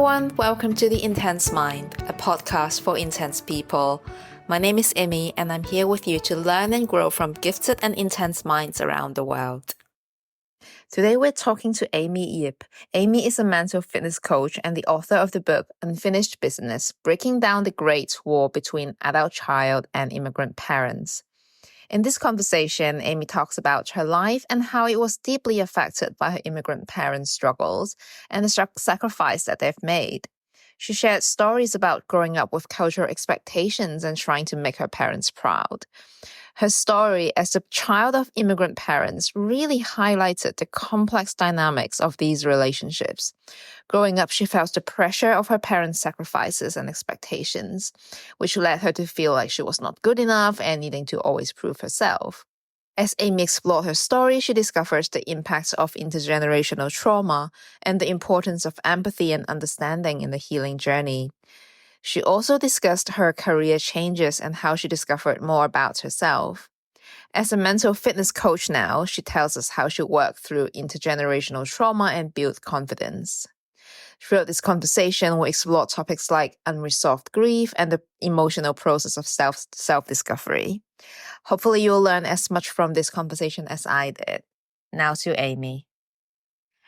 everyone, welcome to The Intense Mind, a podcast for intense people. My name is Imi, and I'm here with you to learn and grow from gifted and intense minds around the world. Today we're talking to Amy Yip. Amy is a mental fitness coach and the author of the book Unfinished Business, Breaking Down the Great War Between Adult Child and Immigrant Parents. In this conversation, Amy talks about her life and how it was deeply affected by her immigrant parents' struggles and the sacrifice that they've made. She shared stories about growing up with cultural expectations and trying to make her parents proud. Her story as a child of immigrant parents really highlighted the complex dynamics of these relationships. Growing up, she felt the pressure of her parents' sacrifices and expectations, which led her to feel like she was not good enough and needing to always prove herself. As Amy explored her story, she discovers the impacts of intergenerational trauma and the importance of empathy and understanding in the healing journey. She also discussed her career changes and how she discovered more about herself. As a mental fitness coach now, she tells us how she worked through intergenerational trauma and built confidence. Throughout this conversation, we explore topics like unresolved grief and the emotional process of self-discovery. Hopefully, you'll learn as much from this conversation as I did. Now to Amy.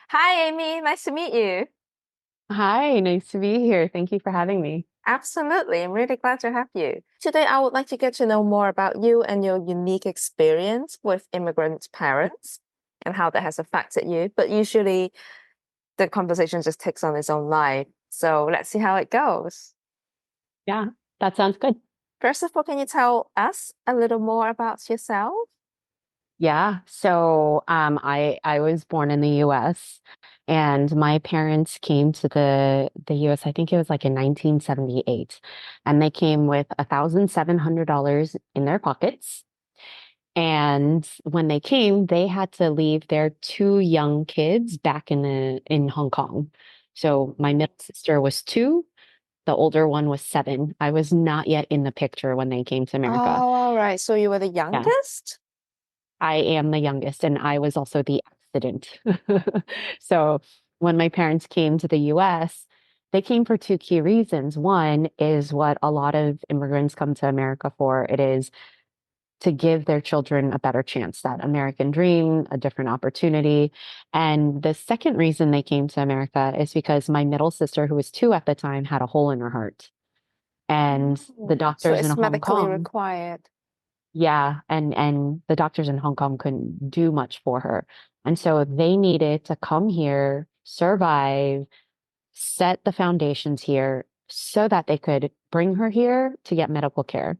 Hi, Amy. Nice to meet you. Hi, nice to be here. Thank you for having me. Absolutely. I'm really glad to have you. Today, I would like to get to know more about you and your unique experience with immigrant parents and how that has affected you. But usually, the conversation just takes on its own life. So let's see how it goes. Yeah, that sounds good. First of all, can you tell us a little more about yourself? Yeah, so I was born in the US and my parents came to the US, I think it was like in 1978, and they came with $1,700 in their pockets. And when they came, they had to leave their two young kids back in Hong Kong. So my middle sister was 2. The older one was 7. I was not yet in the picture when they came to America. Oh, all right. So you were the Yeah, youngest? I am the youngest, and I was also the accident. So when my parents came to the US, they came for 2 key reasons. One is what a lot of immigrants come to America for. It is to give their children a better chance, that American dream, a different opportunity. And the second reason they came to America is because my middle sister, who was 2 at the time, had a hole in her heart. And the So doctors in it's Hong medically Kong, required. yeah, and the doctors in Hong Kong couldn't do much for her. And so they needed to come here, survive, set the foundations here so that they could bring her here to get medical care.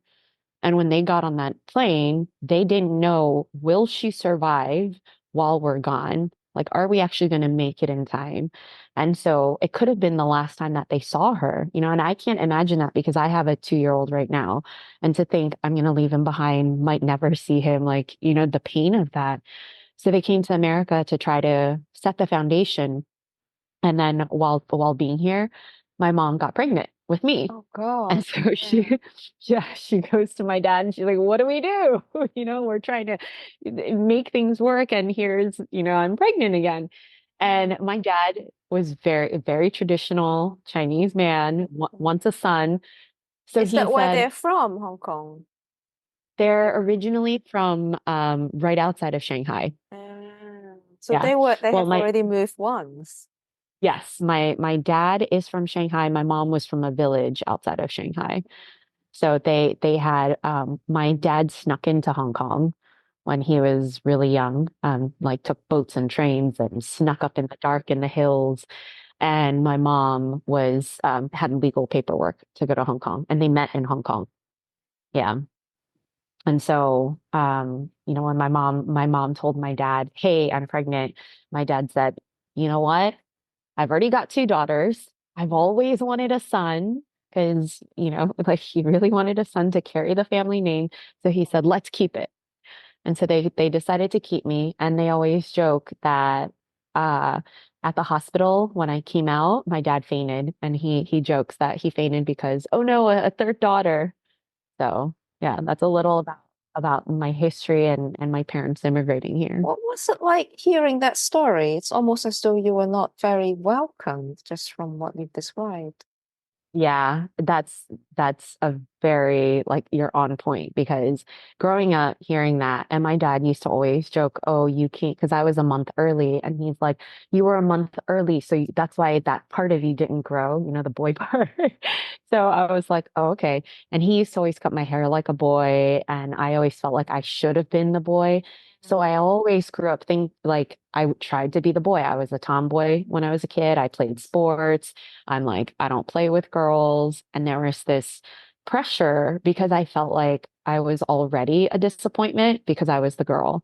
And when they got on that plane, they didn't know, will she survive while we're gone? Like, are we actually going to make it in time? And so it could have been the last time that they saw her, and I can't imagine that because I have a 2-year-old right now. And to think I'm going to leave him behind, might never see him, like, the pain of that. So they came to America to try to set the foundation. And then while being here, my mom got pregnant with me. Oh, And God. so Yeah. she goes to my dad and she's like, what do we do? We're trying to make things work. And here's, I'm pregnant again. And my dad was very, very traditional Chinese man, wants a son. So Is he that where said, they're from, Hong Kong? they're originally from right outside of Shanghai. So Yeah. they Well, have already moved once. yes, my dad is from Shanghai. My mom was from a village outside of Shanghai. So they had my dad snuck into Hong Kong when he was really young, like took boats and trains and snuck up in the dark in the hills. And my mom was had legal paperwork to go to Hong Kong, and they met in Hong Kong. Yeah. And so when my mom told my dad, "Hey, I'm pregnant," my dad said, "You know what? I've already got 2 daughters. I've always wanted a son." Because, like he really wanted a son to carry the family name. So he said, let's keep it. And so they decided to keep me. And they always joke that uh, at the hospital when I came out, my dad fainted. And he jokes that he fainted because, oh no, a third daughter. So yeah, that's a little about my history and my parents immigrating here. What was it like hearing that story? It's almost as though you were not very welcomed, just from what you've described. Yeah, that's a very like you're on point because growing up hearing that, and my dad used to always joke, "Oh, you can't," because I was a month early, and he's like, "You were a month early, so that's why that part of you didn't grow, the boy part." So I was like, "Oh, okay." And he used to always cut my hair like a boy, and I always felt like I should have been the boy. So I always grew up think like I tried to be the boy. I was a tomboy when I was a kid. I played sports. I'm like, I don't play with girls. And there was this pressure because I felt like I was already a disappointment because I was the girl,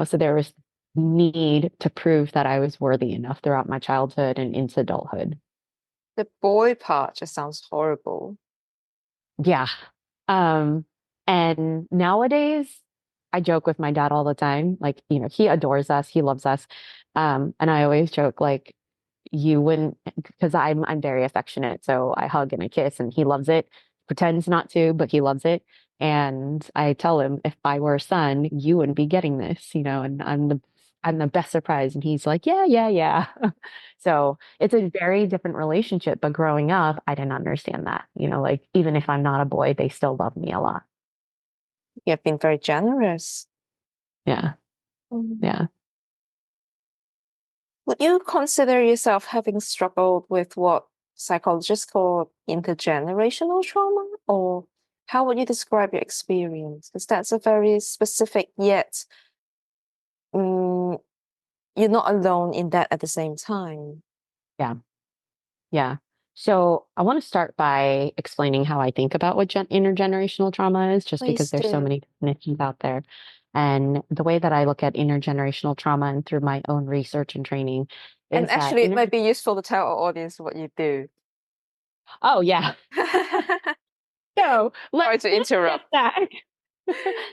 so there was need to prove that I was worthy enough throughout my childhood and into adulthood. The boy part just sounds horrible. Yeah. Um, and nowadays I joke with my dad all the time. Like, he adores us, he loves us. And I always joke like you wouldn't because I'm very affectionate. So I hug and I kiss and he loves it. Pretends not to, but he loves it. And I tell him if I were a son, you wouldn't be getting this, and I'm the best surprise. And he's like, yeah, yeah, yeah. So it's a very different relationship. But growing up, I didn't understand that. Like even if I'm not a boy, they still love me a lot. You've been very generous. Yeah. Mm. Yeah. Would you consider yourself having struggled with what psychologists call intergenerational trauma? Or how would you describe your experience? Because that's a very specific, yet mm, you're not alone in that at the same time. Yeah. Yeah. So I want to start by explaining how I think about what intergenerational trauma is, just because Please there's so do. many definitions out there. And the way that I look at intergenerational trauma and through my own research and training And is that actually, it might be useful to tell our audience what you do. oh yeah. So Sorry to let's get interrupt. that.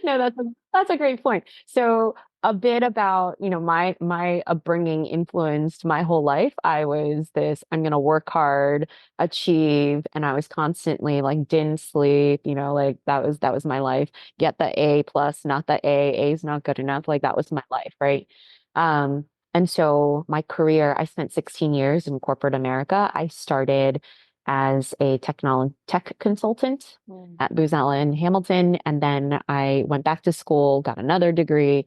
No, that's a great point. So a bit about, my upbringing influenced my whole life. I was this, I'm gonna work hard, achieve, and I was constantly like didn't sleep, like that was my life. Get the A plus, not the A. A is not good enough. Like that was my life, right? Um, and so my career, I spent 16 years in corporate America. I started as a tech consultant Mm. at Booz Allen Hamilton. And then I went back to school, got another degree,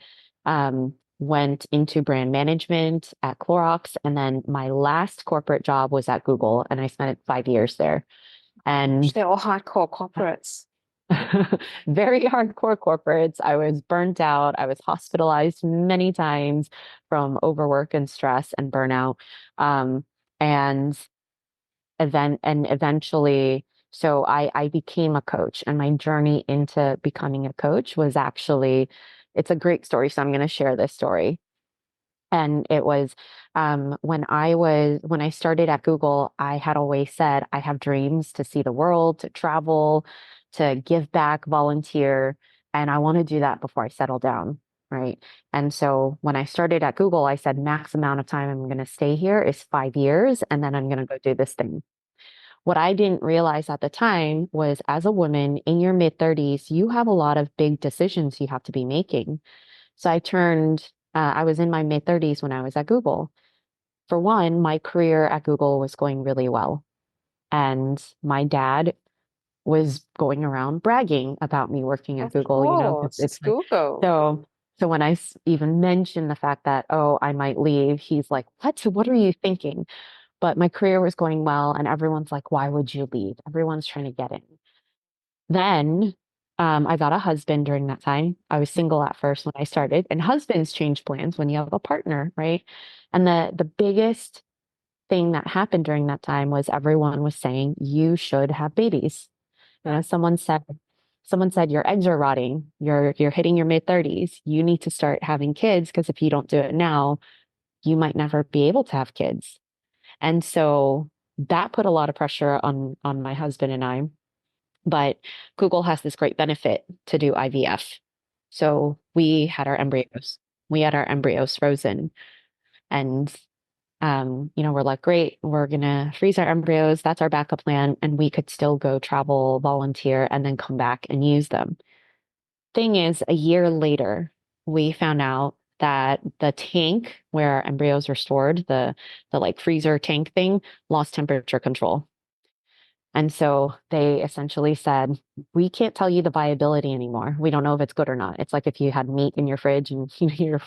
went into brand management at Clorox. And then my last corporate job was at Google, and I spent 5 years there. And They're all hardcore corporates. very hardcore corporates. I was burnt out. I was hospitalized many times from overwork and stress and burnout. And eventually so I became a coach, and my journey into becoming a coach was actually it's a great story, so I'm going to share this story. And it was when I started at Google, I had always said I have dreams to see the world, to travel, to give back, volunteer, and I want to do that before I settle down, right? And so when I started at Google, I said max amount of time I'm going to stay here is 5 years, and then I'm going to go do this thing. What I didn't realize at the time was as a woman in your mid 30s, you have a lot of big decisions you have to be making. So I was in my mid 30s when I was at Google. For one, my career at Google was going really well. And my dad was going around bragging about me working at Of Google, 'cause course, it's it's like, Google. so when I even mentioned the fact that, oh, I might leave, he's like, what are you thinking? But my career was going well, and everyone's like, why would you leave? Everyone's trying to get in. Then I got a husband during that time. I was single at first when I started, and husbands change plans when you have a partner, right? And the biggest thing that happened during that time was everyone was saying you should have babies. Someone said your eggs are rotting. You're hitting your mid 30s. You need to start having kids because if you don't do it now, you might never be able to have kids. And so that put a lot of pressure on my husband and I. But Google has this great benefit to do IVF. So we had our embryos. We had our embryos frozen. And we're like, great, we're gonna freeze our embryos. That's our backup plan. And we could still go travel, volunteer, and then come back and use them. Thing is, a year later, we found out that the tank where embryos were stored, the like freezer tank thing, lost temperature control. And so they essentially said, we can't tell you the viability anymore. We don't know if it's good or not. It's like if you had meat in your fridge and your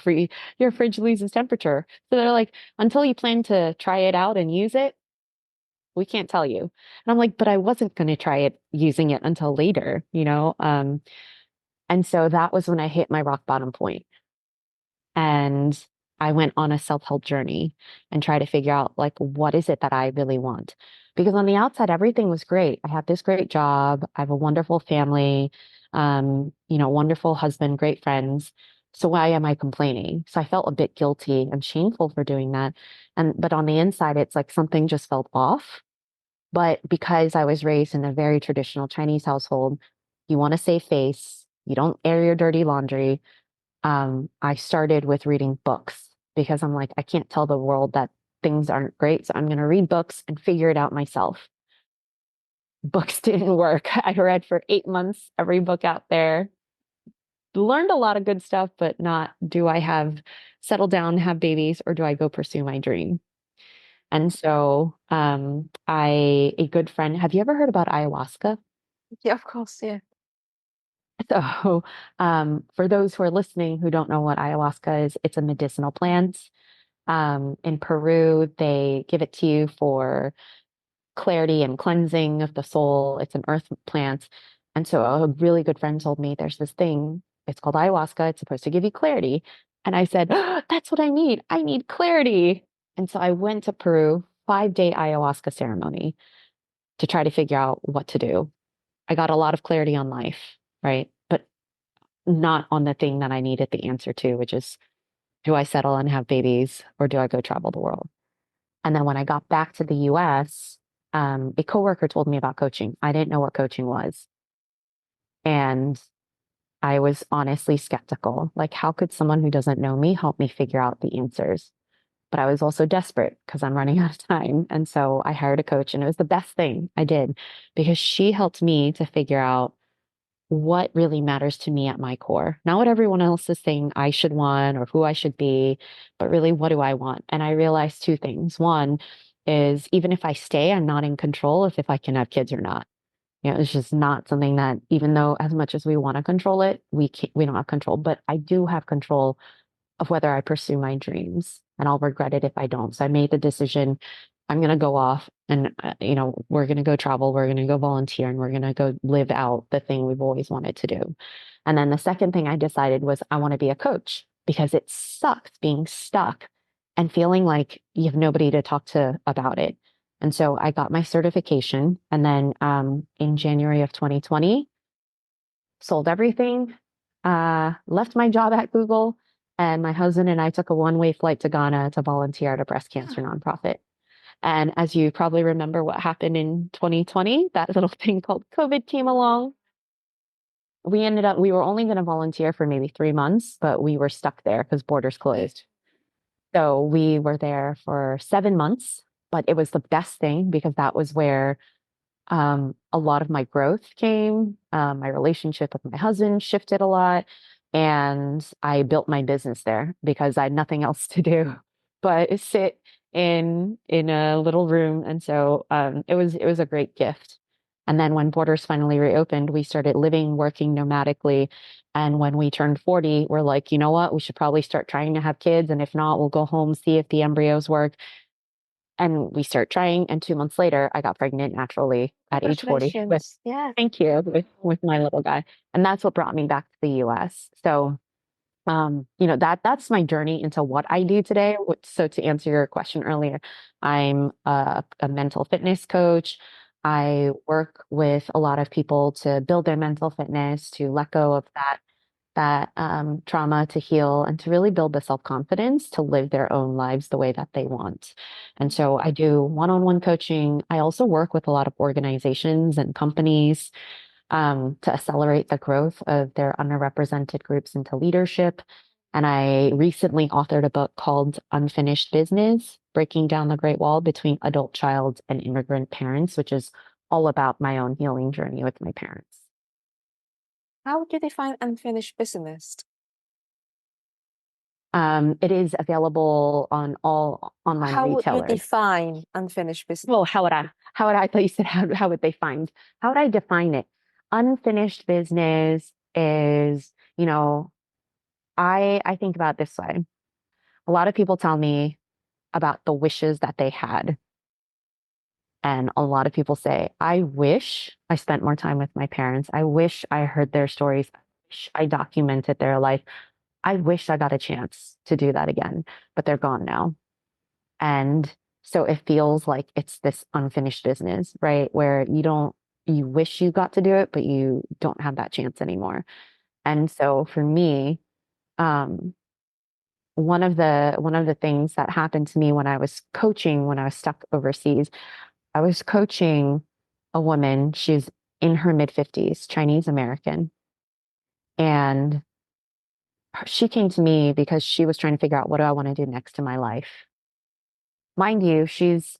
fridge loses temperature. So they're like, until you plan to try it out and use it, we can't tell you. And I'm like, but I wasn't going to try it using it until later, you know? And so that was when I hit my rock bottom point. And I went on a self-help journey and try to figure out like what is it that I really want? Because on the outside, everything was great. I have this great job. I have a wonderful family, wonderful husband, great friends. So why am I complaining? So I felt a bit guilty and shameful for doing that. But on the inside, it's like something just felt off. But because I was raised in a very traditional Chinese household, you want to save face, you don't air your dirty laundry. I started with reading books because I'm like, I can't tell the world that things aren't great. So I'm going to read books and figure it out myself. Books didn't work. I read for 8 months, every book out there, learned a lot of good stuff, but not do I have settle down, have babies, or do I go pursue my dream? And so, a good friend, have you ever heard about ayahuasca? Yeah, of course, yeah. So, for those who are listening who don't know what ayahuasca is, it's a medicinal plant. In Peru, they give it to you for clarity and cleansing of the soul. It's an earth plant. And so a really good friend told me there's this thing, it's called ayahuasca. It's supposed to give you clarity. And I said, "Oh, that's what I need. I need clarity." And so I went to Peru, 5-day ayahuasca ceremony to try to figure out what to do. I got a lot of clarity on life, right? But not on the thing that I needed the answer to, which is, do I settle and have babies or do I go travel the world? And then when I got back to the US, a coworker told me about coaching. I didn't know what coaching was. And I was honestly skeptical. Like, how could someone who doesn't know me help me figure out the answers? But I was also desperate because I'm running out of time. And so I hired a coach, and it was the best thing I did because she helped me to figure out what really matters to me at my core. Not what everyone else is saying I should want or who I should be, but really what do I want? And I realized two things. One is even if I stay, I'm not in control of if I can have kids or not. It's just not something that even though as much as we want to control it, we don't have control, but I do have control of whether I pursue my dreams, and I'll regret it if I don't. So I made the decision. I'm going to go off and, we're going to go travel. We're going to go volunteer and we're going to go live out the thing we've always wanted to do. And then the second thing I decided was I want to be a coach because it sucks being stuck and feeling like you have nobody to talk to about it. And so I got my certification. And then in January of 2020, sold everything, left my job at Google, and my husband and I took a one-way flight to Ghana to volunteer at a breast cancer nonprofit. And as you probably remember what happened in 2020, that little thing called COVID came along. We were only going to volunteer for maybe 3 months, but we were stuck there because borders closed. So we were there for 7 months, but it was the best thing because that was where a lot of my growth came. My relationship with my husband shifted a lot, and I built my business there because I had nothing else to do but sit in a little room. And so it was a great gift. And then when borders finally reopened, we started living, working nomadically. And when we turned 40, we're like, you know what? We should probably start trying to have kids. And if not, we'll go home, see if the embryos work. And we start trying, and 2 months later, I got pregnant naturally at age 40 with, Congratulations. Yeah. thank you, with my little guy. And that's what brought me back to the US. So, that's my journey into what I do today. So to answer your question earlier, I'm a mental fitness coach. I work with a lot of people to build their mental fitness, to let go of that trauma, to heal and to really build the self-confidence to live their own lives the way that they want. And so I do one-on-one coaching. I also work with a lot of organizations and companies to accelerate the growth of their underrepresented groups into leadership. And I recently authored a book called Unfinished Business, Breaking Down the Great Wall Between Adult Child and Immigrant Parents, which is all about my own healing journey with my parents. How would you define unfinished business? It is available on all online How would you retailers. define unfinished business? Well, I thought you said how would they find, how would I define it? Unfinished business is, I think about it this way. A lot of people tell me about the wishes that they had. And a lot of people say, I wish I spent more time with my parents. I wish I heard their stories. I wish I documented their life. I wish I got a chance to do that again, but they're gone now. And so it feels like it's this unfinished business, right? Where you wish you got to do it, but you don't have that chance anymore. And so for me, um, one of the things that happened to me when I was coaching, when I was stuck overseas, I was coaching a woman. She's in her mid 50s, Chinese American. And she came to me because she was trying to figure out, what do I want to do next in my life? Mind you, she's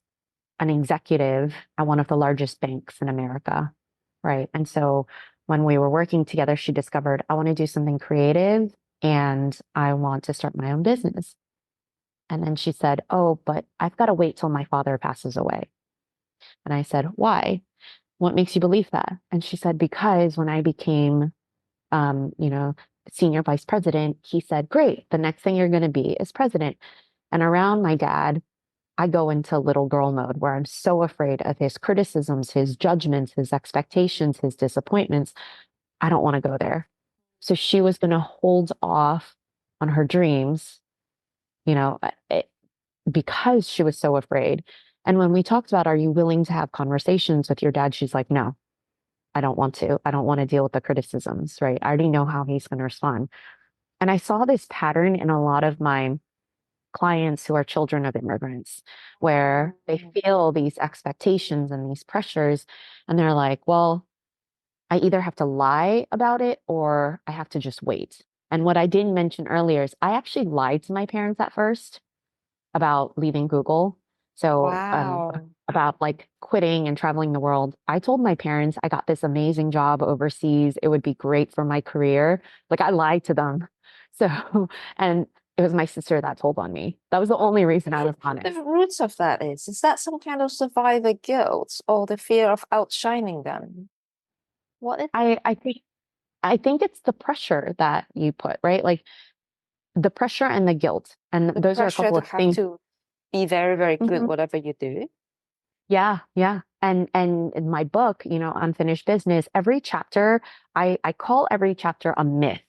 an executive at one of the largest banks in America, right? And so when we were working together, she discovered, I want to do something creative and I want to start my own business. And then she said, oh, but I've got to wait till my father passes away. And I said, why? What makes you believe that? And she said, because when I became, um, you know, senior vice president, he said, great, the next thing you're going to be is president. And around my dad, I go into little girl mode where I'm so afraid of his criticisms, his judgments, his expectations, his disappointments. I don't want to go there. So she was going to hold off on her dreams, you know, because she was so afraid. And when we talked about, are you willing to have conversations with your dad? She's like, no, I don't want to. I don't want to deal with the criticisms, right? I already know how he's going to respond. And I saw this pattern in a lot of my clients who are children of immigrants, where they feel these expectations and these pressures, and they're like, well, I either have to lie about it or I have to just wait. And what I didn't mention earlier is I actually lied to my parents at first about leaving Google. So, Wow. about like quitting and traveling the world. I told my parents I got this amazing job overseas. It would be great for my career. Like I lied to them. So, and it was my sister that told on me. That was the only reason I was honest. The roots of that is that some kind of survivor guilt or the fear of outshining them? What is I think it's the pressure that you put, right? Like the pressure and the guilt. And the those are a pressure couple to of have things. to be very, very good Mhm. whatever you do? Yeah, yeah. And in my book, Unfinished Business, every chapter, I call every chapter a myth.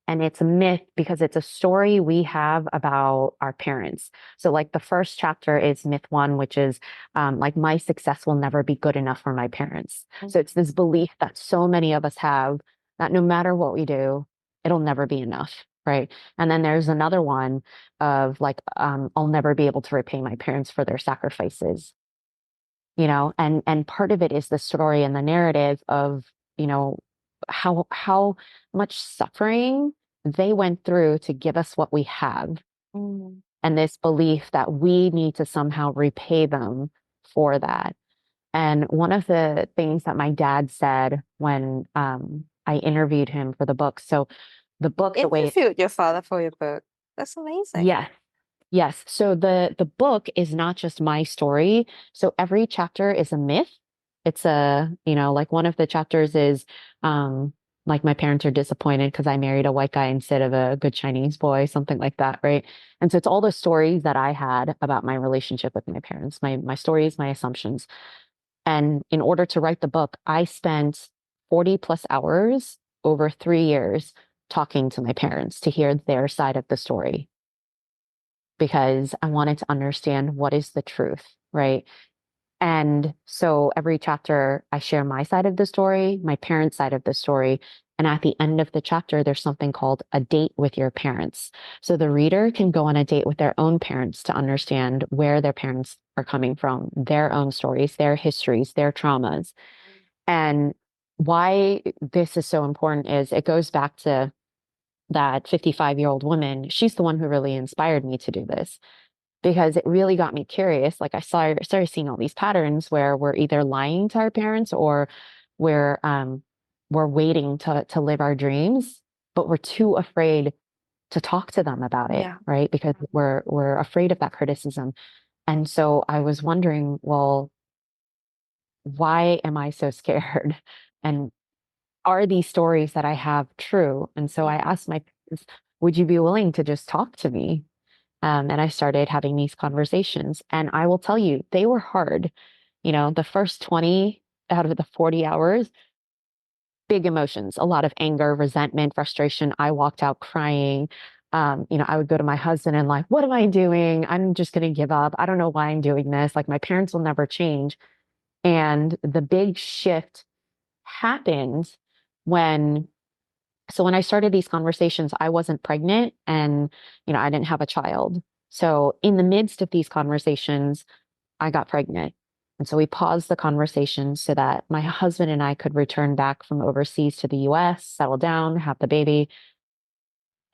And it's a myth because it's a story we have about our parents. So, like the first chapter is myth one, which is like my success will never be good enough for my parents. So, it's this belief that so many of us have that no matter what we do, it'll never be enough. Right. And then there's another one of like, I'll never be able to repay my parents for their sacrifices, and part of it is the story and the narrative of, you know, how much suffering they went through to give us what we have, Mm. and this belief that we need to somehow repay them for that. And one of the things that my dad said when I interviewed him for the book, so the You book, the way, interviewed your father for your book. That's amazing. yes. Yes. So the book is not just my story. So every chapter is a myth. It's like one of the chapters is like my parents are disappointed because I married a white guy instead of a good Chinese boy, something like that, right? And so it's all the stories that I had about my relationship with my parents, my stories, my assumptions. And in order to write the book, I spent 40 plus hours over 3 years talking to my parents to hear their side of the story because I wanted to understand what is the truth, right? And so every chapter, I share my side of the story, my parents' side of the story. And at the end of the chapter, there's something called a date with your parents. So the reader can go on a date with their own parents to understand where their parents are coming from, their own stories, their histories, their traumas. And why this is so important is it goes back to that 55-year-old woman. She's the one who really inspired me to do this because it really got me curious. Like I started seeing all these patterns where we're either lying to our parents or we're we're waiting to live our dreams, but we're too afraid to talk to them about it, Yeah. right? Because we're afraid of that criticism. And so I was wondering, well, why am I so scared? And are these stories that I have true? And so I Mm. asked my parents, would you be willing to just talk to me? And I started having these conversations. And I will tell you, they were hard. You know, the first 20 out of the 40 hours, big emotions, a lot of anger, resentment, frustration. I walked out crying. I would go to my husband and like, what am I doing? I'm just going to give up. I don't know why I'm doing this. Like, my parents will never change. And the big shift happened when when I started these conversations, I wasn't pregnant and, I didn't have a child. So in the midst of these conversations, I got pregnant. And so we paused the conversation so that my husband and I could return back from overseas to the US, settle down, have the baby.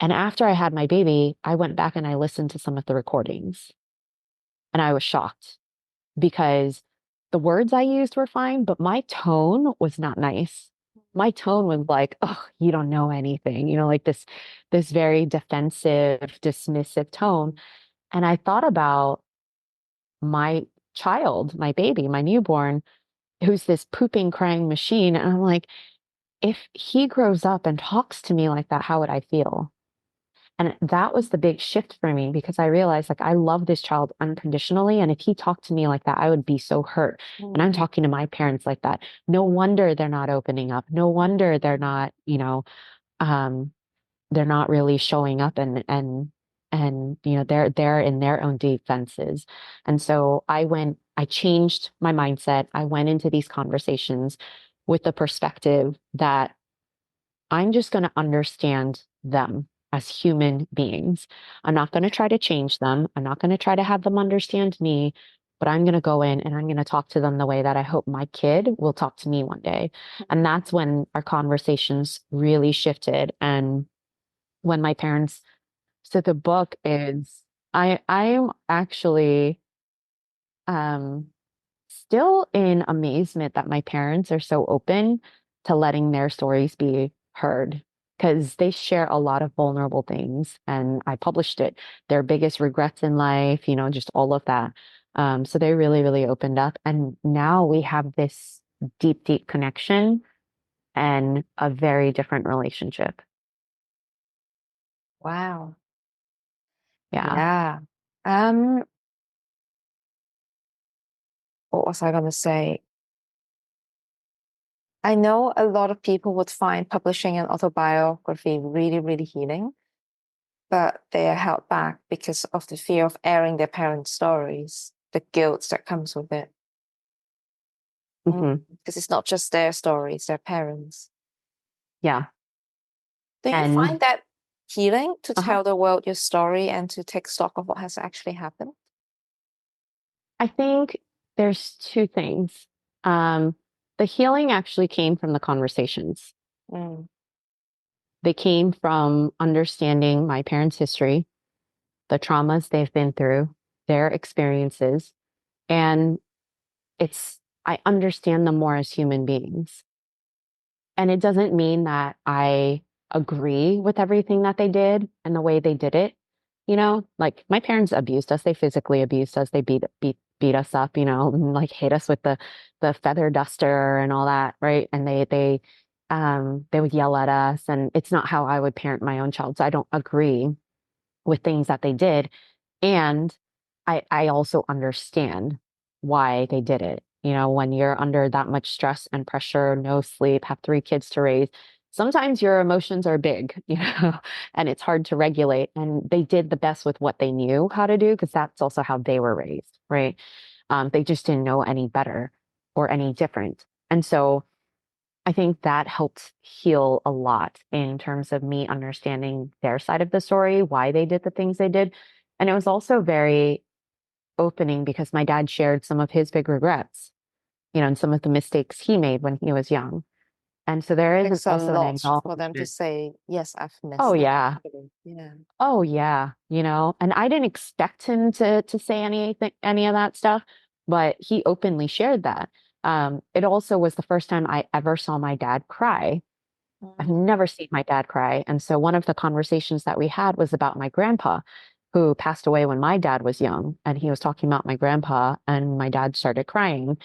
And after I had my baby, I went back and I listened to some of the recordings and I was shocked because the words I used were fine, but my tone was not nice. My tone was like, "Oh, you don't know anything," like this very defensive, dismissive tone. And I thought about my child, my baby, my newborn, who's this pooping, crying machine. And I'm like, if he grows up and talks to me like that, how would I feel? And that was the big shift for me because I realized like I love this child unconditionally. And if he talked to me like that, I would be so hurt. And I'm Mm. talking to my parents like that. No wonder they're not opening up. No wonder um, they're not really showing up and they're in their own defenses. And so I changed my mindset. I went into these conversations with the perspective that I'm just going to understand them as human beings. I'm not going to try to change them. I'm not going to try to have them understand me, but I'm going to go in and I'm going to talk to them the way that I hope my kid will talk to me one day. And that's when our conversations really shifted. And when my parents, so the book is, I'm actually, um, still in amazement that my parents are so open to letting their stories be heard because they share a lot of vulnerable things. And I published it, their biggest regrets in life, just all of that. So they really, really opened up. And now we have this deep, deep connection and a very different relationship. Wow. Yeah. Yeah. What was I going to say? I know a lot of people would find publishing an autobiography really, really healing, but they are held back because of the fear of airing their parents' stories, the guilt that comes with it. Hmm. Because it's not just their stories, their parents. Yeah. Do you And find that healing to uh tell the world your story and to take stock of what has actually happened? I think there's two things. Um, the healing actually came from the conversations. Mm. They came from understanding my parents' history, the traumas they've been through, their experiences, and I understand them more as human beings. And it doesn't mean that I agree with everything that they did and the way they did it. Like my parents abused us. They physically abused us. They beat us up, and like hit us with the feather duster and all that, right? And they would yell at us. And it's not how I would parent my own child. So I don't agree with things that they did. And I also understand why they did it. When you're under that much stress and pressure, no sleep, have three kids to raise, sometimes your emotions are big, and it's hard to regulate. And they did the best with what they knew how to do, because that's also how they were raised, right? They just didn't know any better or any different. And so I think that helped heal a lot in terms of me understanding their side of the story, why they did the things they did. And it was also very opening because my dad shared some of his big regrets, and some of the mistakes he made when he was young. And so there is Takes a also an lot for them to acknowledgement. say, yes, I've Oh messed up. yeah. Yeah. Oh yeah. And I didn't expect him to say any of that stuff, but he openly shared that. It also was the first time I ever saw my dad cry. I've Mm. never seen my dad cry. And so one of the conversations that we had was about my grandpa, who passed away when my dad was young. And he was talking about my grandpa, and my dad started crying.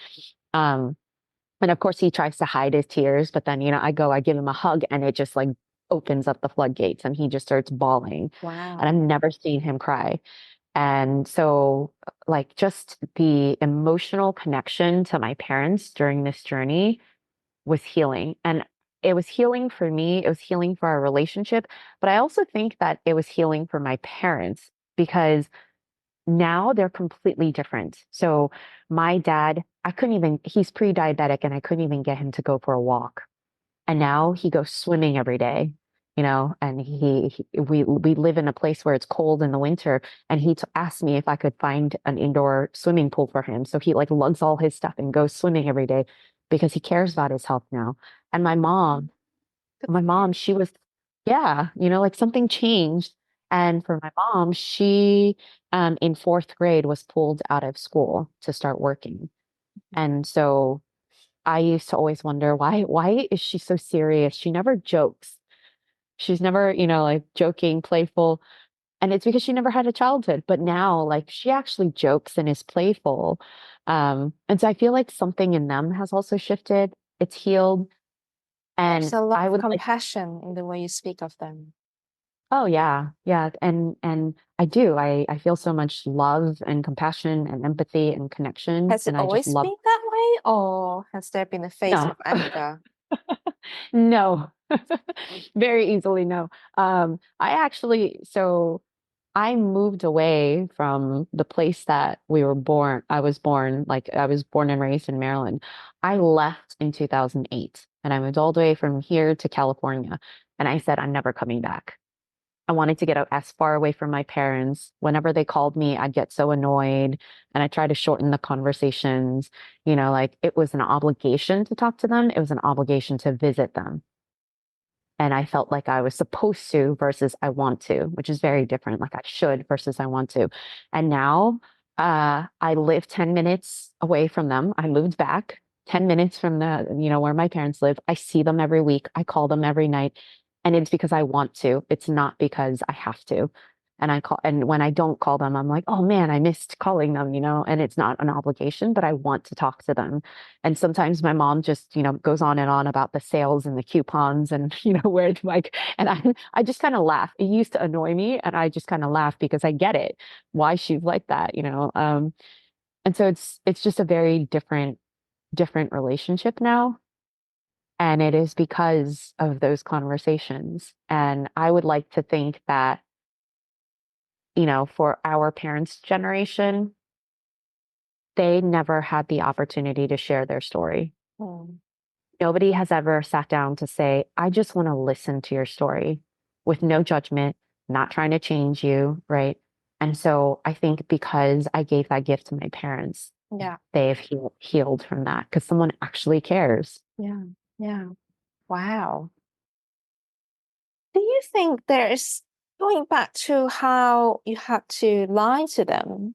Um, and of course, he tries to hide his tears, but then, I give him a hug, and it just like opens up the floodgates, and he just starts bawling. And I've Wow. never seen him cry. And so, like, just the emotional connection to my parents during this journey was healing. And it was healing for me, it was healing for our relationship. But I also think that it was healing for my parents because now they're completely different. So, my dad, he's pre diabetic, and I couldn't even get him to go for a walk. And now he goes swimming every day, and we live in a place where it's cold in the winter, and he asked me if I could find an indoor swimming pool for him. So he like lugs all his stuff and goes swimming every day because he cares about his health now. And Good my for mom, him. she was, yeah, like something changed. And for my mom, she in fourth grade was pulled out of school to start working. And so I used to always wonder why is she so serious? She never jokes. She's never, like joking, playful. And it's because she never had a childhood. But now, like, she actually jokes and is playful. And so I feel like something in them has also shifted. It's healed. There's And a lot I of would like, compassion in the way you speak of them. oh yeah, yeah. And I do. I feel so much love and compassion and empathy and connection. Has it And I just always love been that way, or has there been a phase no. of anger? No. Very easily no. I moved away from the place that we were born. I was born and raised in Maryland. I left in 2008, and I moved all the way from here to California. And I said, I'm never coming back. I wanted to get out as far away from my parents. Whenever they called me, I'd get so annoyed, and I tried to shorten the conversations. Like it was an obligation to talk to them. It was an obligation to visit them. And I felt like I was supposed to versus I want to, which is very different. Like I should versus I want to. And now I live 10 minutes away from them. I moved back 10 minutes from where my parents live. I see them every week. I call them every night. And it's because I want to. It's not because I have to. And when I don't call them, I'm like, oh man, I missed calling them, and it's not an obligation, but I want to talk to them. And sometimes my mom just, goes on and on about the sales and the coupons and, where it's like, and I just kind of laugh. It used to annoy me, and I just kind of laugh because I get it, why she's like that. And so it's just a very different relationship now. And it is because of those conversations. And I would like to think that, for our parents' generation, they never had the opportunity to share their story. Hmm. Nobody has ever sat down to say, I just want to listen to your story with no judgment, not trying to change you, right? And so I think because I gave that gift to my parents, Yeah, they've healed from that because someone actually cares. yeah, yeah. Wow. Do you think there's going back to how you had to lie to them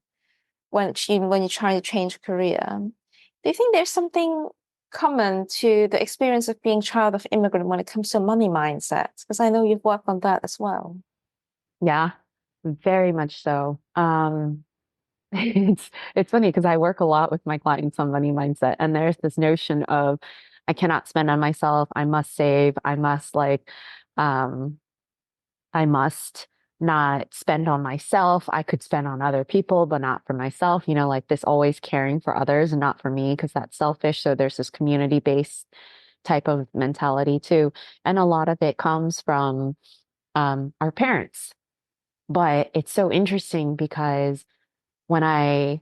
when you're trying to change career? Do you think there's something common to the experience of being child of immigrant when it comes to money mindset? Because I know you've worked on that as well. Yeah, very much so. It's funny because I work a lot with my clients on money mindset, and there's this notion of I cannot spend on myself. I must save. Um, I must not spend on myself. I could spend on other people, but not for myself. Like this always caring for others and not for me because that's selfish. So there's this community-based type of mentality too. And a lot of it comes from our parents. But it's so interesting because when I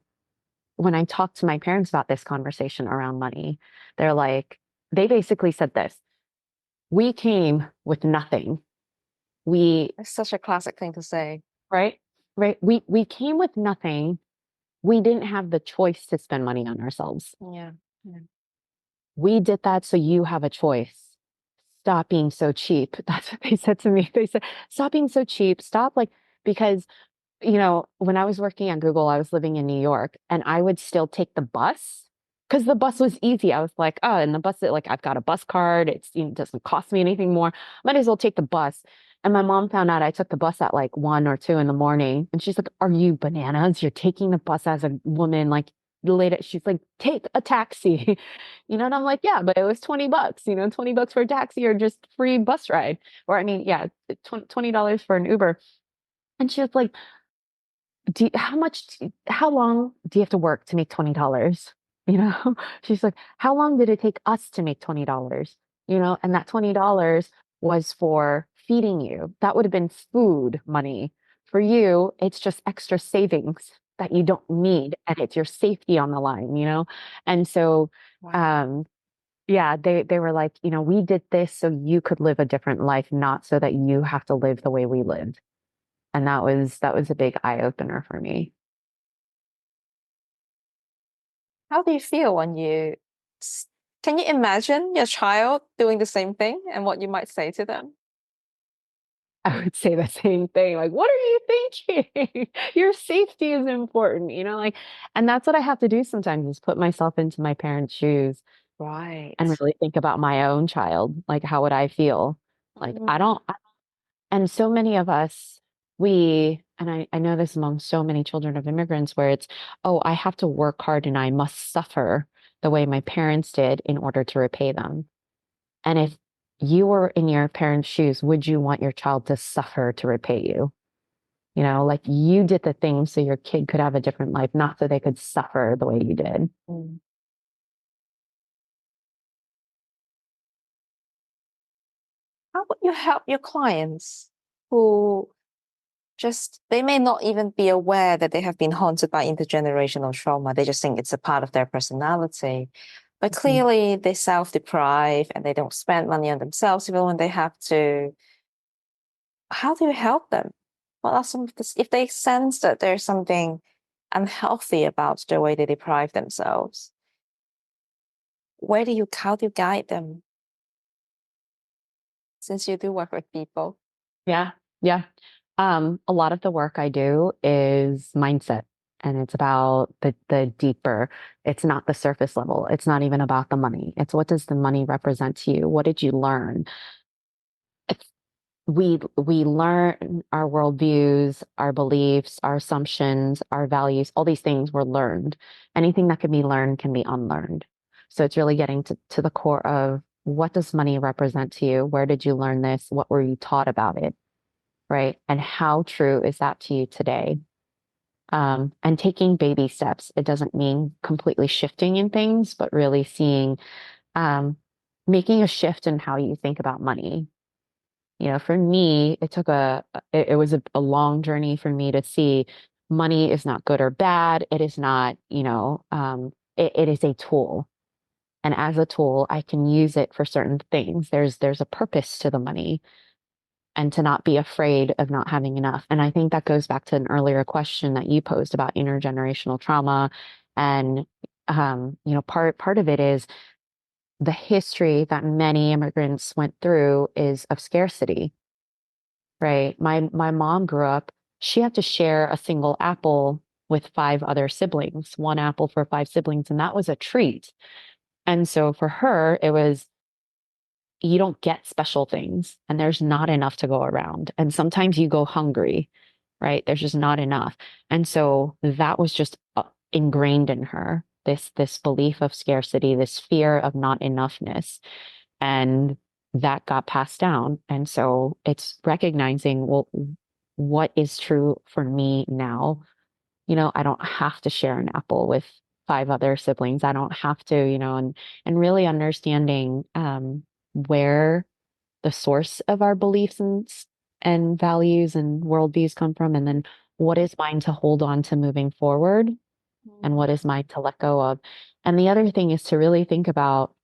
when I talk to my parents about this conversation around money, they're like, they basically said this, we came with nothing. We, It's such a classic thing to say. right? Right. We came with nothing. We didn't have the choice to spend money on ourselves. Yeah. Yeah. We did that so you have a choice. Stop being so cheap. That's what they said to me. They said, stop being so cheap. Stop because when I was working at Google, I was living in New York, and I would still take the bus because the bus was easy. I was like, oh, and the bus, like, I've got a bus card. It's, it doesn't cost me anything more. Might as well take the bus. And my mom found out I took the bus at like 1 or 2 in the morning. And she's like, are you bananas? You're taking the bus as a woman, like late. She's like, take a taxi, and I'm like, yeah, but it was $20, $20 for a taxi or just free bus ride. Or I mean, yeah, $20 for an Uber. And she was like, how long do you have to work to make $20? You know, she's like, how long did it take us to make $20? And that $20 was for feeding you. That would have been food money. For you, it's just extra savings that you don't need, and it's your safety on the line. And so, Wow. um, yeah, they were like, we did this so you could live a different life, not so that you have to live the way we lived. And that was a big eye opener for me. How do you feel when s- can you imagine your child doing the same thing and what you might say to them? I would say the same thing. Like, what are you thinking? Your safety is important, like, and that's what I have to do sometimes is put myself into my parents' shoes and Right. really think about my own child. Like, how would I feel? Like, Mm. and so many of us, and I know this among so many children of immigrants where it's, oh, I have to work hard and I must suffer the way my parents did in order to repay them. And if you were in your parents' shoes, would you want your child to suffer to repay you? Like you did the thing so your kid could have a different life, not so they could suffer the way you did. Mm. How would you help your clients who just they may not even be aware that they have been haunted by intergenerational trauma. They just think it's a part of their personality. But Mhm. clearly they self-deprive and they don't spend money on themselves even when they have to. How do you help them? What are some of this if they sense that there's something unhealthy about the way they deprive themselves? How do you guide them since you do work with people? Yeah. Yeah. A lot of the work I do is mindset, and it's about the deeper. It's not the surface level. It's not even about the money. It's what does the money represent to you? What did you learn? We learn our worldviews, our beliefs, our assumptions, our values, all these things were learned. Anything that can be learned can be unlearned. So it's really getting to the core of what does money represent to you? Where did you learn this? What were you taught about it? Right? And how true is that to you today? And taking baby steps. It doesn't mean completely shifting in things, but really seeing, um, making a shift in how you think about money. For me, it was a long journey for me to see money is not good or bad. It is not, it is a tool. And as a tool, I can use it for certain things. There's a purpose to the money and to not be afraid of not having enough. And I think that goes back to an earlier question that you posed about intergenerational trauma. And, part of it is the history that many immigrants went through is of scarcity. Right. My mom grew up, she had to share a single apple with 5 other siblings, one apple for 5 siblings, and that was a treat. And so for her, it was you don't get special things and there's not enough to go around. And sometimes you go hungry, right? There's just not enough. And so that was just ingrained in her, this belief of scarcity, this fear of not enoughness. And that got passed down. And so it's recognizing, well, what is true for me now? I don't have to share an apple with 5 other siblings. I don't have to, and really understanding where the source of our beliefs and values and worldviews come from, and then what is mine to hold on to moving forward, and what is mine to let go of. And the other thing is to really think about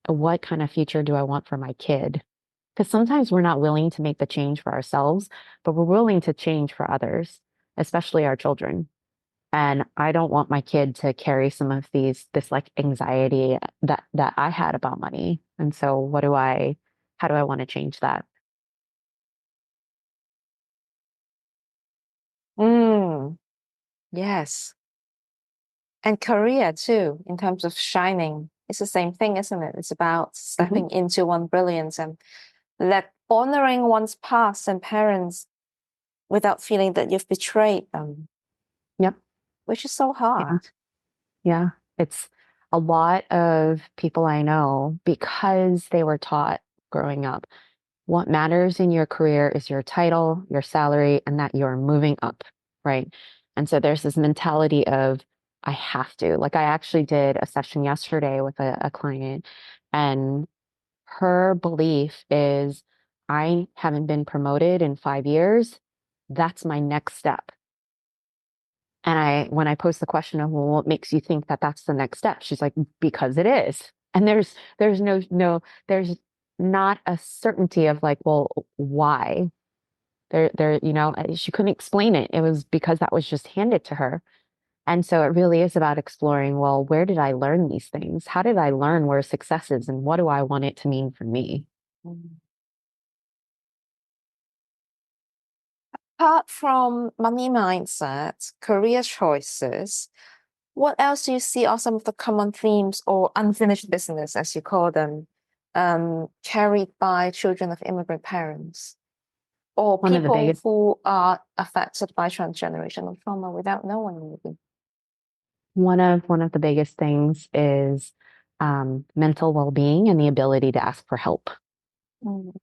what kind of future do I want for my kid? Because sometimes we're not willing to make the change for ourselves, but we're willing to change for others, especially our children. And I don't want my kid to carry some of this like anxiety that I had about money. And so how do I want to change that? Mm, yes. And Korea too, in terms of shining, it's the same thing, isn't it? It's about Mhm. stepping into one brilliance and honoring one's past and parents without feeling that you've betrayed them, Yep. which is so Yeah. hard. Yeah. It's a lot of people I know because they were taught growing up. What matters in your career is your title, your salary, and that you're moving up, right? And so there's this mentality of, I have to. Like, I actually did a session yesterday with a client, and her belief is, I haven't been promoted in 5 years. That's my next step. And when I posed the question of, well, what makes you think that that's the next step? She's like, because it is. And there's there's not a certainty of like, well, why? She couldn't explain it. It was because that was just handed to her. And so it really is about exploring, well, where did I learn these things? How did I learn where success is and what do I want it to mean for me? Mm. Apart from money mindset, career choices, what else do you see are some of the common themes or unfinished business, as you call them, carried by children of immigrant parents or One of the people biggest who are affected by transgenerational trauma without knowing maybe? one of the biggest things is mental well-being and the ability to ask for help. Mm.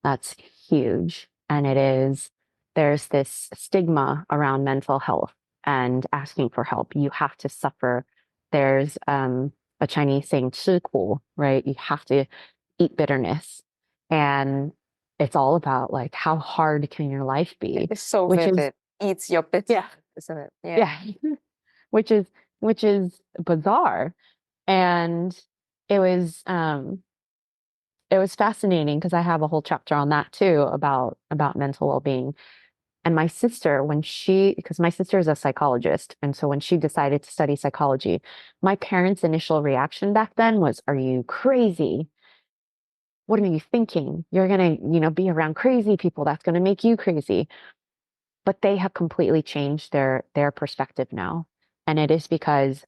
That's huge. And there's this stigma around mental health and asking for help. You have to suffer. There's a Chinese saying, 吃苦, right? You have to eat bitterness. And it's all about like, how hard can your life be? It's so Which is, vivid. Eats your bitter, yeah, isn't it? Yeah. yeah, which is, which is bizarre. And it was, um, it was fascinating because I have a whole chapter on that too about mental well-being. And my sister, because my sister is a psychologist, and so when she decided to study psychology, my parents' initial reaction back then was, "Are you crazy? What are you thinking? You're gonna, be around crazy people. That's gonna make you crazy." But they have completely changed their perspective now, and it is because,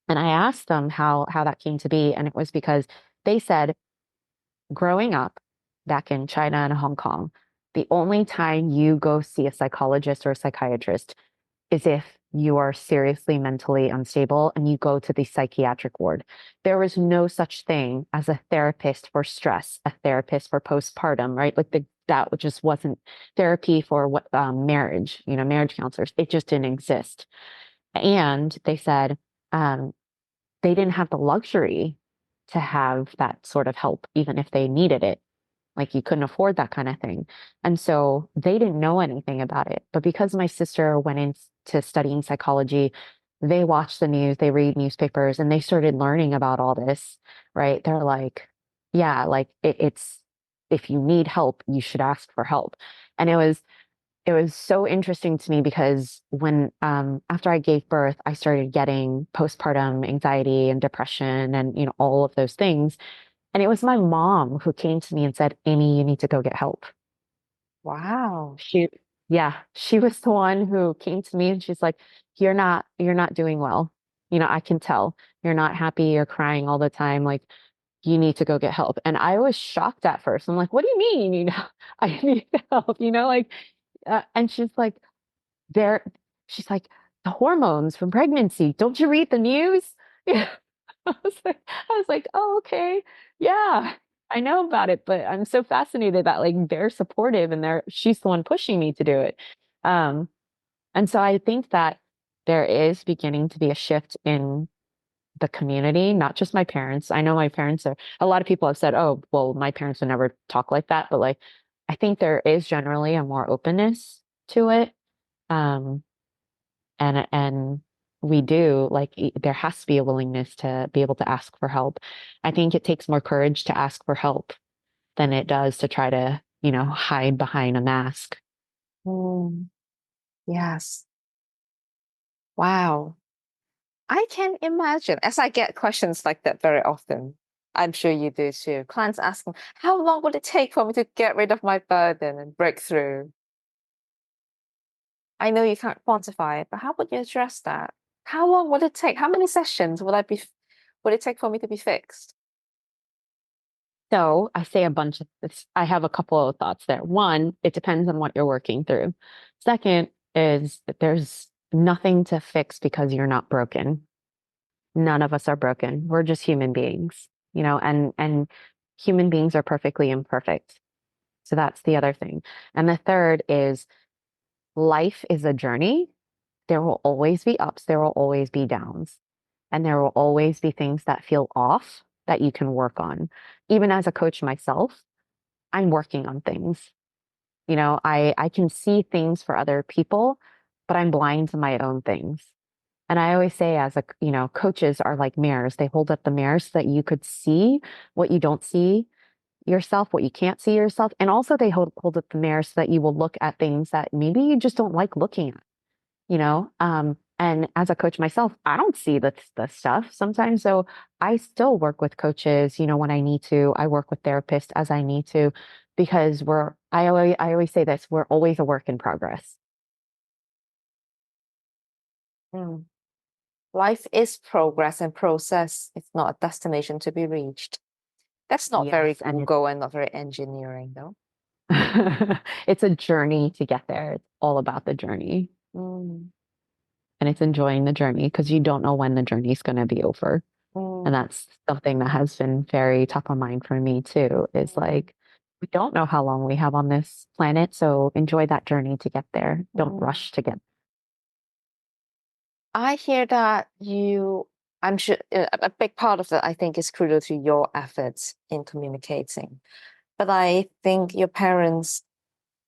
and I asked them how that came to be, and it was because they said growing up back in China and Hong Kong, the only time you go see a psychologist or a psychiatrist is if you are seriously mentally unstable and you go to the psychiatric ward. There was no such thing as a therapist for stress, a therapist for postpartum, right? Like that just wasn't therapy for what marriage, marriage counselors. It just didn't exist. And they said they didn't have the luxury to have that sort of help, even if they needed it. Like you couldn't afford that kind of thing. And so they didn't know anything about it. But because my sister went into studying psychology, they watched the news, they read newspapers, and they started learning about all this, right? They're like, yeah, like it's, if you need help, you should ask for help. And it was so interesting to me because when after I gave birth, I started getting postpartum anxiety and depression and all of those things. And it was my mom who came to me and said, Amy, you need to go get help. Wow. She, yeah, she was the one who came to me and she's like, you're not doing well. I can tell you're not happy. You're crying all the time. Like, you need to go get help. And I was shocked at first. I'm like, what do you mean? I need help, like, and there, she's like, the hormones from pregnancy. Don't you read the news? Yeah. I was like, oh, okay. Yeah, I know about it, but I'm so fascinated that like they're supportive and she's the one pushing me to do it. Um, and so I think that there is beginning to be a shift in the community, not just my parents. I know my parents a lot of people have said, oh, well, my parents would never talk like that, but like I think there is generally a more openness to it. Um, and we do like there has to be a willingness to be able to ask for help. I think it takes more courage to ask for help than it does to try to hide behind a mask. Mm, yes. Wow. I can imagine, as I get questions like that very often. I'm sure you do too. Clients asking, how long will it take for me to get rid of my burden and break through? I know you can't quantify it, but how would you address that? How long would it take? How many sessions would it take for me to be fixed? So I say a bunch of this. I have a couple of thoughts there. One, it depends on what you're working through. Second is that there's nothing to fix because you're not broken. None of us are broken. We're just human beings, and human beings are perfectly imperfect. So that's the other thing. And the third is life is a journey. There will always be ups, there will always be downs, and there will always be things that feel off that you can work on. Even as a coach myself, I'm working on things. I can see things for other people, but I'm blind to my own things. And I always say, coaches are like mirrors. They hold up the mirror so that you could see what you don't see yourself, what you can't see yourself. And also they hold up the mirror so that you will look at things that maybe you just don't like looking at, and as a coach myself, I don't see the stuff sometimes. So I still work with coaches, when I need to. I work with therapists as I need to, because I always say this, we're always a work in progress. Mm. Life is progress and process. It's not a destination to be reached. That's not very Yes, and Google and not very engineering, though. it's a journey to get there. It's all about the journey. Mm, And it's enjoying the journey because you don't know when the journey is going to be over. And mm, that's something that has been very top of mind for me too, is mm, like, we don't know how long we have on this planet. So enjoy that journey to get there. Don't mm. rush to get. I hear that I'm sure a big part of that, I think, is crucial to your efforts in communicating. But I think your parents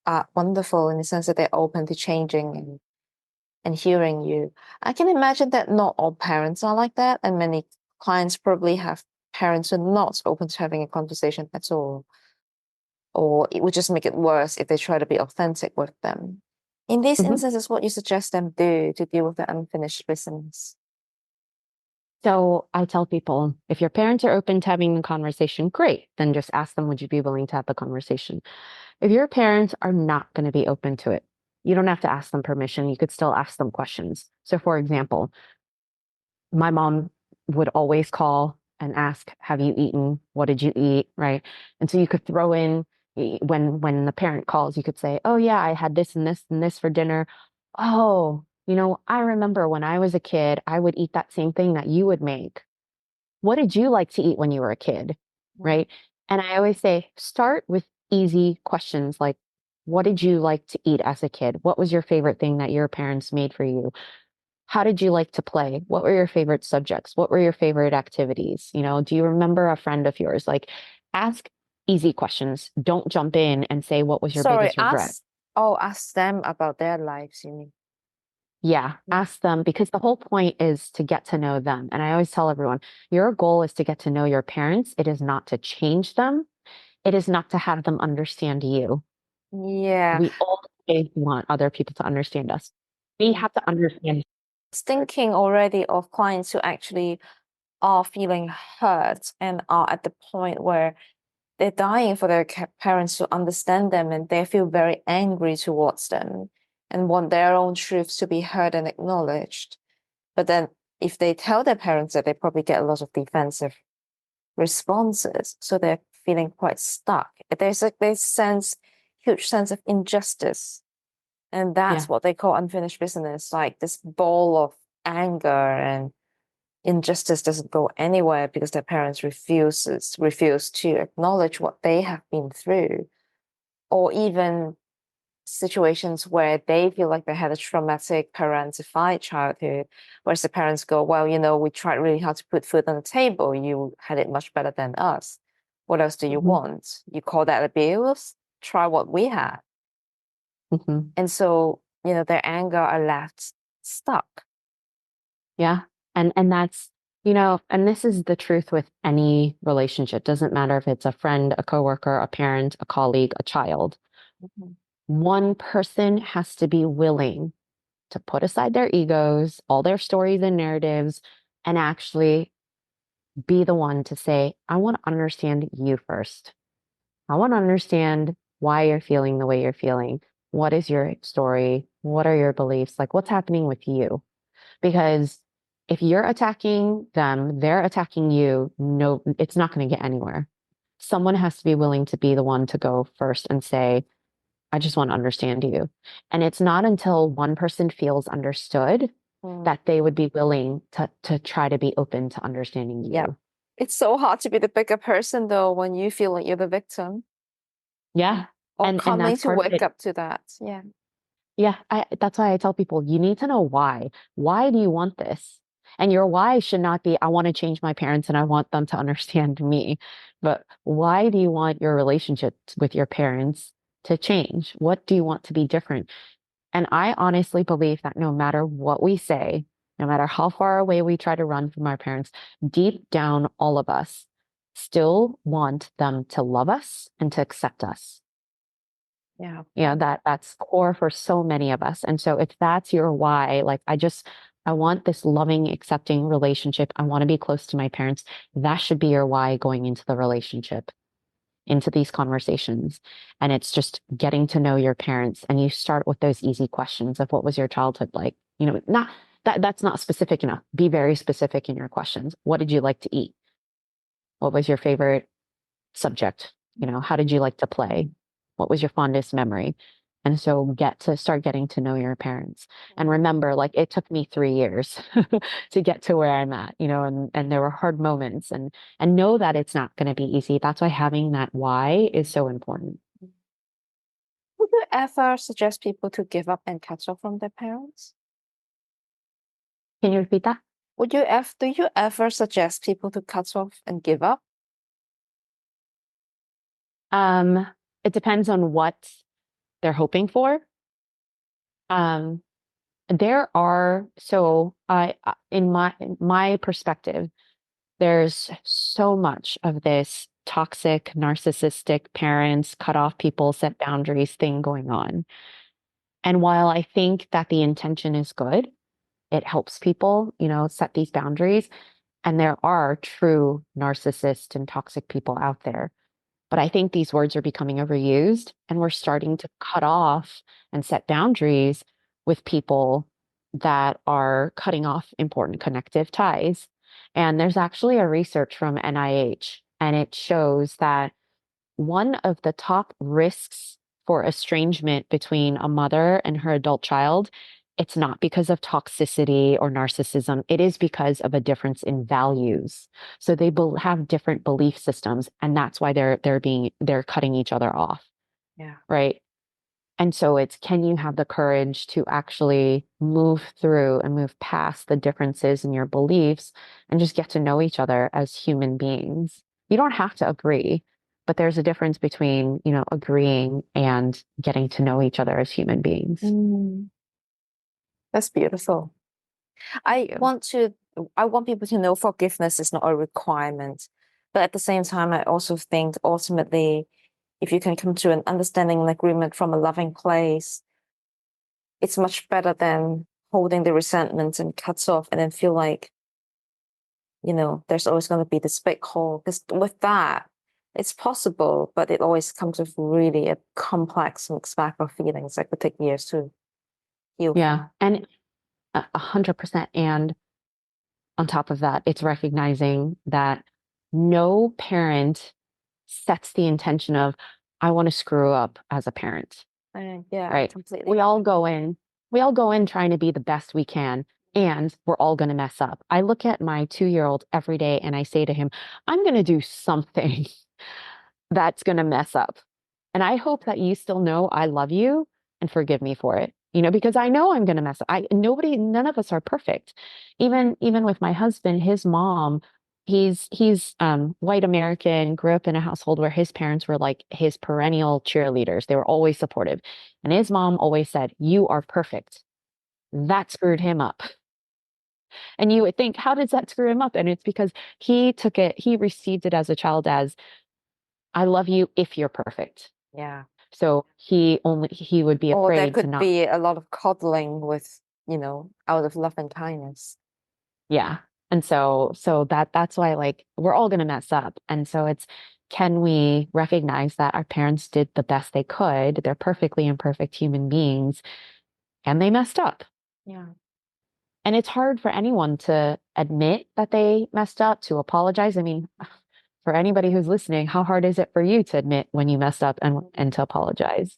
are wonderful in the sense that they're open to changing and hearing you. I can imagine that not all parents are like that, and many clients probably have parents who are not open to having a conversation at all, or it would just make it worse if they try to be authentic with them. In these Mhm. instances, what you suggest them do to deal with the unfinished business? So I tell people, if your parents are open to having the conversation, great. Then just ask them, would you be willing to have the conversation? If your parents are not going to be open to it, you don't have to ask them permission. You could still ask them questions. So, for example, my mom would always call and ask, have you eaten? What did you eat? Right. And so you could throw in, when the parent calls, you could say, oh yeah, I had this and this and this for dinner. Oh, I remember when I was a kid, I would eat that same thing that you would make. What did you like to eat when you were a kid? Mm. Right. And I always say, start with easy questions like, what did you like to eat as a kid? What was your favorite thing that your parents made for you? How did you like to play? What were your favorite subjects? What were your favorite activities? Do you remember a friend of yours? Like, ask easy questions. Don't jump in and say, what was your Sorry, biggest regret? ask them about their lives, you mean? Yeah, Mm. ask them, because the whole point is to get to know them. And I always tell everyone, your goal is to get to know your parents. It is not to change them. It is not to have them understand you. Yeah. We always want other people to understand us. We Mm. have to understand. Thinking already of clients who actually are feeling hurt and are at the point where they're dying for their parents to understand them, and they feel very angry towards them and want their own truths to be heard and acknowledged. But then if they tell their parents that, they probably get a lot of defensive responses. So they're feeling quite stuck. There's like this huge sense of injustice. And that's Yeah. what they call unfinished business, like this ball of anger and injustice doesn't go anywhere because their parents refuse to acknowledge what they have been through, or even situations where they feel like they had a traumatic parentified childhood, whereas the parents go, well, we tried really hard to put food on the table, you had it much better than us, what else do you Hmm. want? You call that abuse? Try what we had. Hmm. And so their anger are left stuck. Yeah. And that's, and this is the truth with any relationship. Doesn't matter if it's a friend, a coworker, a parent, a colleague, a child. Mhm. One person has to be willing to put aside their egos, all their stories and narratives, and actually be the one to say, I want to understand you first. I want to understand why you're feeling the way you're feeling. What is your story? What are your beliefs? Like, what's happening with you? Because If you're attacking them, they're attacking you. No, it's not going to get anywhere. Someone has to be willing to be the one to go first and say, I just want to understand you. And it's not until one person feels understood that they would be willing to try to be open to understanding you. Yeah. It's so hard to be the bigger person though when you feel like you're the victim. Yeah. Or And coming that's to part of wake it. up to that. Yeah. Yeah, that's why I tell people you need to know why. Why do you want this? And your why should not be, I want to change my parents and I want them to understand me. But why do you want your relationship with your parents to change? What do you want to be different? And I honestly believe that no matter what we say, no matter how far away we try to run from our parents, deep down, all of us still want them to love us and to accept us. Yeah. That's core for so many of us. And so if that's your why, like I want this loving, accepting relationship. I want to be close to my parents. That should be your why going into the relationship, into these conversations. And it's just getting to know your parents. And you start with those easy questions of what was your childhood like? Not that's not specific enough. Be very specific in your questions. What did you like to eat? What was your favorite subject? How did you like to play? What was your fondest memory? And so start getting to know your parents. And remember, like it took me 3 years to get to where I'm at, and there were hard moments and know that it's not going to be easy. That's why having that why is so important. Would you ever suggest people to give up and cut off from their parents? Can you repeat that? Do you ever suggest people to cut off and give up? Um, it depends on what they're hoping for. Um, there are so in my perspective, there's so much of this toxic, narcissistic parents, cut off people, set boundaries thing going on. And while I think that the intention is good, it helps people, set these boundaries. And there are true narcissists and toxic people out there. But I think these words are becoming overused and we're starting to cut off and set boundaries with people that are cutting off important connective ties. And there's actually a research from NIH, and it shows that one of the top risks for estrangement between a mother and her adult child, it's not because of toxicity or narcissism. It is because of a difference in values. So they have different belief systems, and that's why they're cutting each other off. Yeah. Right. And so it's, can you have the courage to actually move through and move past the differences in your beliefs and just get to know each other as human beings? You don't have to agree, but there's a difference between, agreeing and getting to know each other as human beings. That's beautiful. I want people to know forgiveness is not a requirement, but at the same time, I also think ultimately, if you can come to an understanding and agreement from a loving place, it's much better than holding the resentment and cuts off and then feel like, there's always going to be this big hole. Because with that, it's possible, but it always comes with really a complex mixed bag of feelings that could take years to heal. Yeah. And 100%. And on top of that, it's recognizing that no parent sets the intention of, I want to screw up as a parent. Yeah, right? completely. We all go in trying to be the best we can, and we're all going to mess up. I look at my 2-year-old every day and I say to him, I'm going to do something that's going to mess up. And I hope that you still know I love you and forgive me for it. Because I know I'm going to mess up. None of us are perfect. Even with my husband, his mom, he's white American, grew up in a household where his parents were like his perennial cheerleaders. They were always supportive. And his mom always said, "You are perfect." That screwed him up. And you would think, how does that screw him up? And it's because he received it as a child as, I love you if you're perfect. Yeah. So he would be Or there afraid to could not. be a lot of coddling with, out of love and kindness. Yeah. And so that's why, like, we're all going to mess up. And so it's, can we recognize that our parents did the best they could? They're perfectly imperfect human beings and they messed up. Yeah. And it's hard for anyone to admit that they messed up, to apologize. I mean, for anybody who's listening, how hard is it for you to admit when you messed up and to apologize?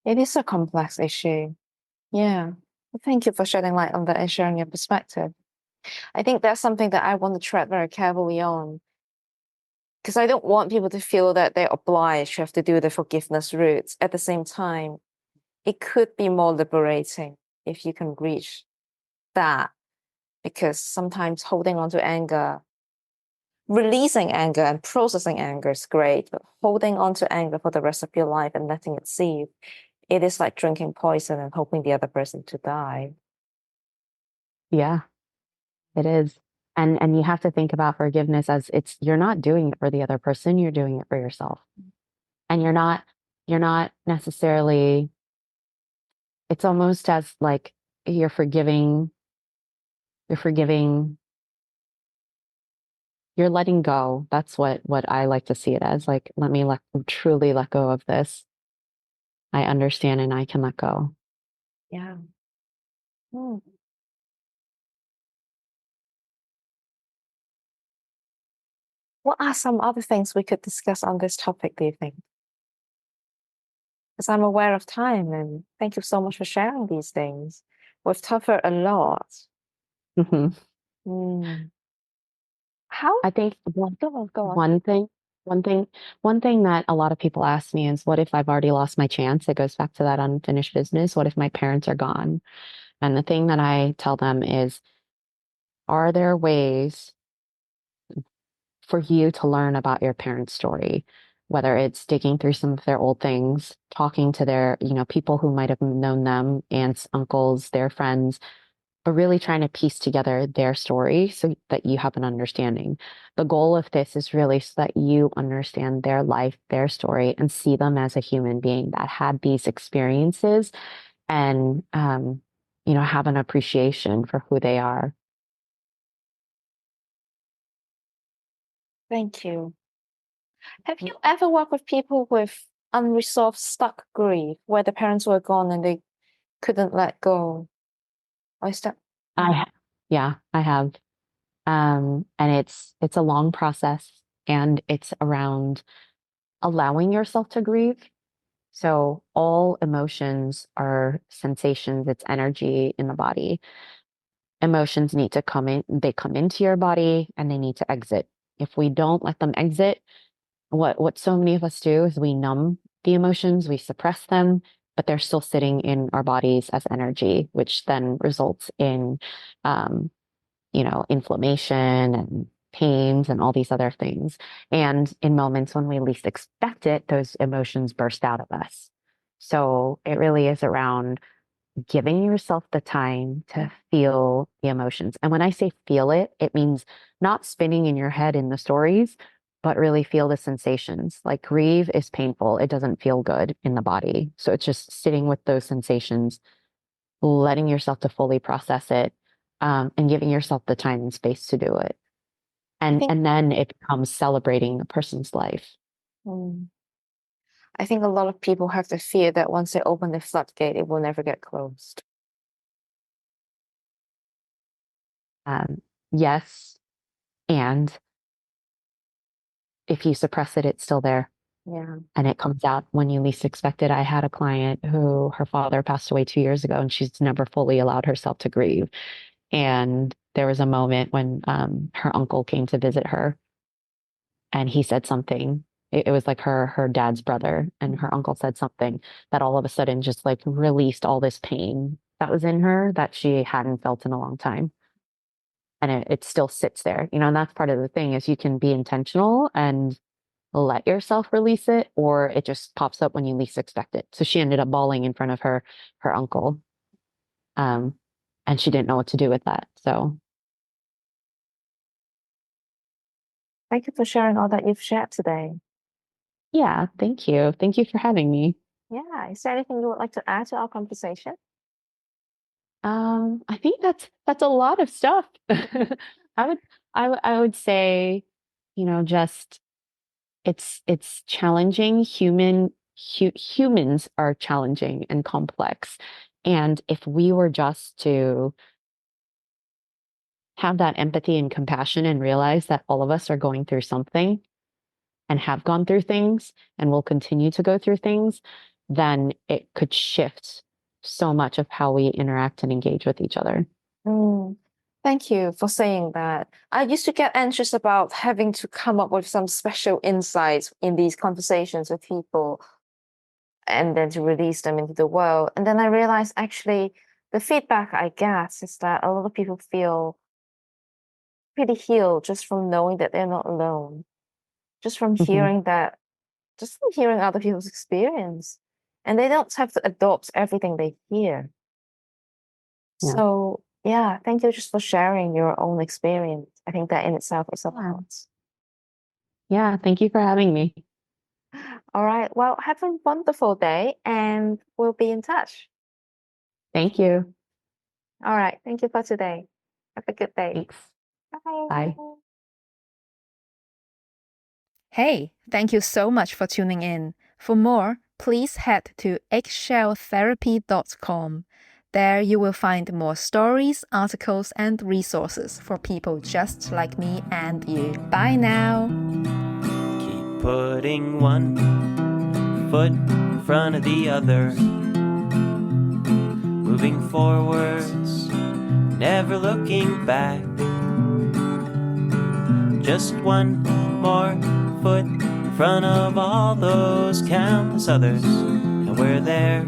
It is a complex issue. Yeah. Well, thank you for shedding light on that and sharing your perspective. I think that's something that I want to tread very carefully on because I don't want people to feel that they're obliged to have to do the forgiveness route. At the same time, it could be more liberating if you can reach that because sometimes holding on to anger, releasing anger and processing anger is great, but holding on to anger for the rest of your life and letting it seep, it is like drinking poison and hoping the other person to die. Yeah, it is. And you have to think about forgiveness as it's you're not doing it for the other person, you're doing it for yourself. And you're not necessarily it's almost as like you're forgiving, you're forgiving, you're letting go. That's what I like to see it as. Like, let me truly let go of this. I understand and I can let go. Yeah. Hmm. What are some other things we could discuss on this topic, do you think? Because I'm aware of time and thank you so much for sharing these things. We've covered a lot. Mhm. Hmm. How? I think Go on, go on. one thing, one thing, one thing that a lot of people ask me is, what if I've already lost my chance? It goes back to that unfinished business. What if my parents are gone? And the thing that I tell them is, are there ways for you to learn about your parents' story? Whether it's digging through some of their old things, talking to their, people who might have known them, aunts, uncles, their friends, but really trying to piece together their story so that you have an understanding. The goal of this is really so that you understand their life, their story, and see them as a human being that had these experiences and, have an appreciation for who they are. Thank you. Have you ever worked with people with unresolved stuck grief where the parents were gone and they couldn't let go? Or is that I, ha- yeah, I have. And it's a long process and it's around allowing yourself to grieve. So all emotions are sensations, it's energy in the body. Emotions need to come in, they come into your body and they need to exit. If we don't let them exit, what so many of us do is we numb the emotions, we suppress them, but they're still sitting in our bodies as energy, which then results in um, inflammation and pains and all these other things. And in moments when we least expect it, those emotions burst out of us. So it really is around giving yourself the time to feel the emotions. And when I say feel it, it means not spinning in your head in the stories, but really feel the sensations. Like grieve is painful, it doesn't feel good in the body. So it's just sitting with those sensations, letting yourself to fully process it, and giving yourself the time and space to do it. I And think and then it becomes celebrating a person's life. mm, I think a lot of people have the fear that once they open the floodgate, it will never get closed. Yes, and if you suppress it, it's still there Yeah. and it comes out when you least expect it. I had a client who her father passed away 2 years ago and she's never fully allowed herself to grieve. And there was a moment when her uncle came to visit her and he said something. It was like her dad's brother, and her uncle said something that all of a sudden just like released all this pain that was in her that she hadn't felt in a long time. And it still sits there, and that's part of the thing is you can be intentional and let yourself release it, or it just pops up when you least expect it. So she ended up bawling in front of her uncle, um, and she didn't know what to do with that. So Thank you for sharing all that you've shared today. yeah, thank you for having me. Yeah. Is there anything you would like to add to our conversation? I think that's a lot of stuff. I would I would say, just it's challenging. Humans are challenging and complex, And if we were just to have that empathy and compassion and realize that all of us are going through something and have gone through things and will continue to go through things, then it could shift so much of how we interact and engage with each other. Thank you for saying that. I used to get anxious about having to come up with some special insights in these conversations with people and then to release them into the world. And then I realized actually the feedback I get is that a lot of people feel pretty healed just from knowing that they're not alone, just from hearing just from hearing other people's experience. And they don't have to adopt everything they hear. Yeah. So, yeah, thank you just for sharing your own experience. I think that in itself is a lot. Yeah, thank you for having me. All right. Well, have a wonderful day and we'll be in touch. Thank you. All right. Thank you for today. Have a good day. Thanks. Bye. Bye. Hey, thank you so much for tuning in. For more, please head to eggshelltherapy.com. There you will find more stories, articles, and resources for people just like me and you. Bye now. Keep putting one foot in front of the other, moving forwards, never looking back. Just one more foot in front of all those countless others, and we're there.